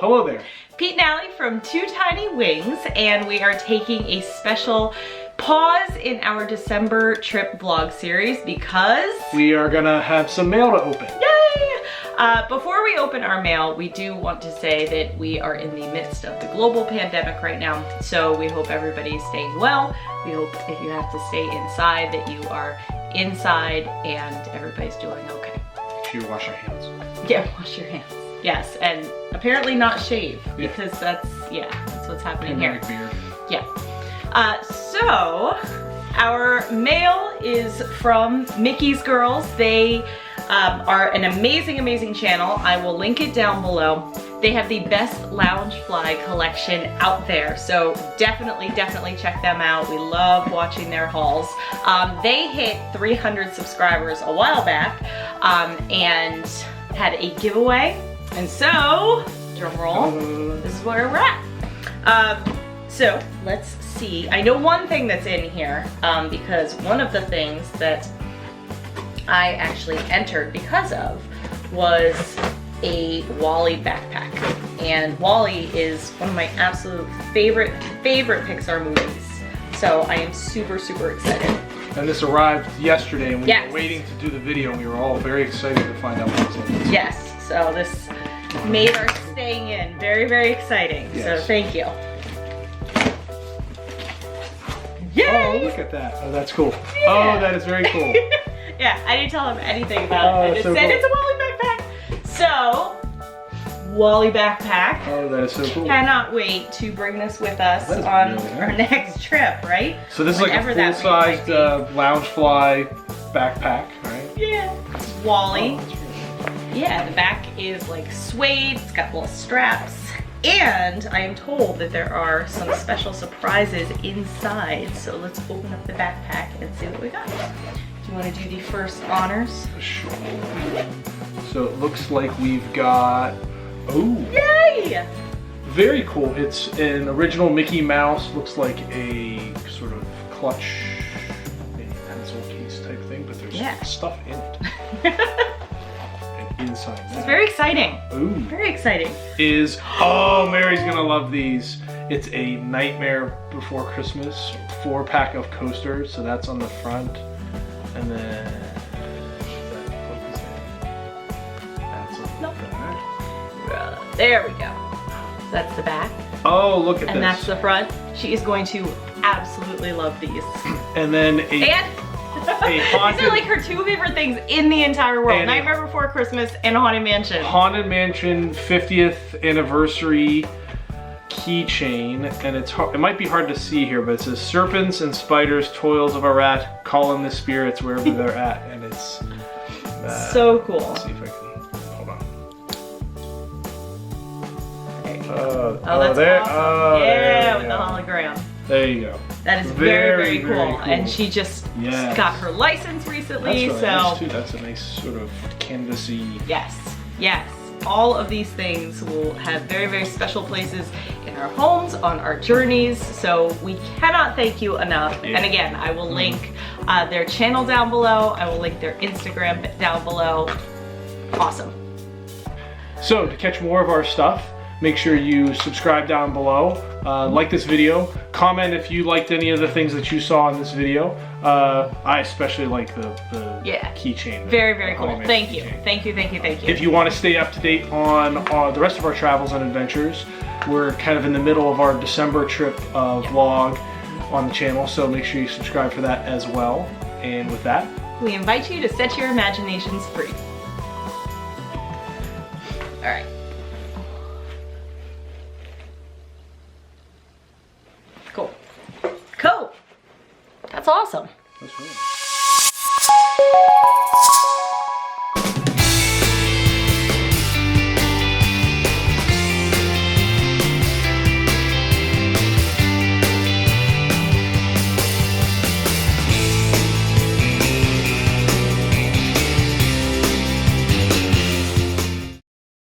Hello there. Pete and Allie from Two Tiny Wings, and we are taking a special pause in our December trip vlog series because we are gonna have some mail to open. Yay! Before we open our mail, we do want to say that we are in the midst of the global pandemic right now, so we hope everybody's staying well. We hope if you have to stay inside that you are inside and everybody's doing okay. Make sure you wash your hands. Yeah, wash your hands. Yes, and apparently not shave, because that's what's happening here. Beard. Yeah. So, our mail is from Mickey's Girls. They are an amazing, amazing channel. I will link it down below. They have the best Loungefly collection out there, so definitely, definitely check them out. We love watching their hauls. They hit 300 subscribers a while back and had a giveaway. And so, drum roll, this is where we're at. So let's see. I know one thing that's in here because one of the things that I actually entered because of was a Wall-E backpack. And Wall-E is one of my absolute favorite Pixar movies. So I am super, super excited. And this arrived yesterday and we were waiting to do the video and we were all very excited to find out what was in it. Yes, so this made our staying in very, very exciting. Yes. So thank you. Yay! Oh, look at that. Oh, that's cool. Yeah. Oh, that is very cool. Yeah, I didn't tell him anything about it. I just said it's a Wall-E backpack. So, Wall-E backpack. Oh, that is so cool. Cannot wait to bring this with us on our next trip, right? So this is like a full-sized Loungefly backpack, right? Yeah. Wall-E. Yeah, the back is like suede, it's got little straps, and I am told that there are some special surprises inside. So let's open up the backpack and see what we got. Do you want to do the first honors? Sure. So it looks like we've got, yay! Very cool. It's an original Mickey Mouse, looks like a sort of clutch, maybe pencil case type thing, but there's stuff in it. Inside. It's very exciting. Ooh. Very exciting. Mary's gonna love these. It's a Nightmare Before Christmas 4-pack of coasters. So that's on the front. And then that's on the back. There we go. That's the back. Oh, look at this. And that's the front. She is going to absolutely love these. And then these are like her two favorite things in the entire world. Nightmare Before Christmas and Haunted Mansion. Haunted Mansion 50th anniversary keychain, and it might be hard to see here, but it says serpents and spiders, toils of a rat, call in the spirits wherever they're at, and it's so cool. Let's see if I can hold on. There you go. That's there. awesome. Oh, yeah, with the hologram. There you go. That is very, very cool. Very cool. And she just got her license recently. That's really nice too. That's a nice sort of canvasy. Yes, yes. All of these things will have very, very special places in our homes, on our journeys. So we cannot thank you enough. Yeah. And again, I will link their channel down below. I will link their Instagram down below. Awesome. So to catch more of our stuff, make sure you subscribe down below, like this video, comment if you liked any of the things that you saw in this video. I especially like the keychain. Very, very cool. Thank you. Thank you, thank you, thank you. If you want to stay up to date on the rest of our travels and adventures, we're kind of in the middle of our December trip vlog on the channel, so make sure you subscribe for that as well. And with that, we invite you to set your imaginations free. All right. Cool. Cool. That's awesome. That's really nice.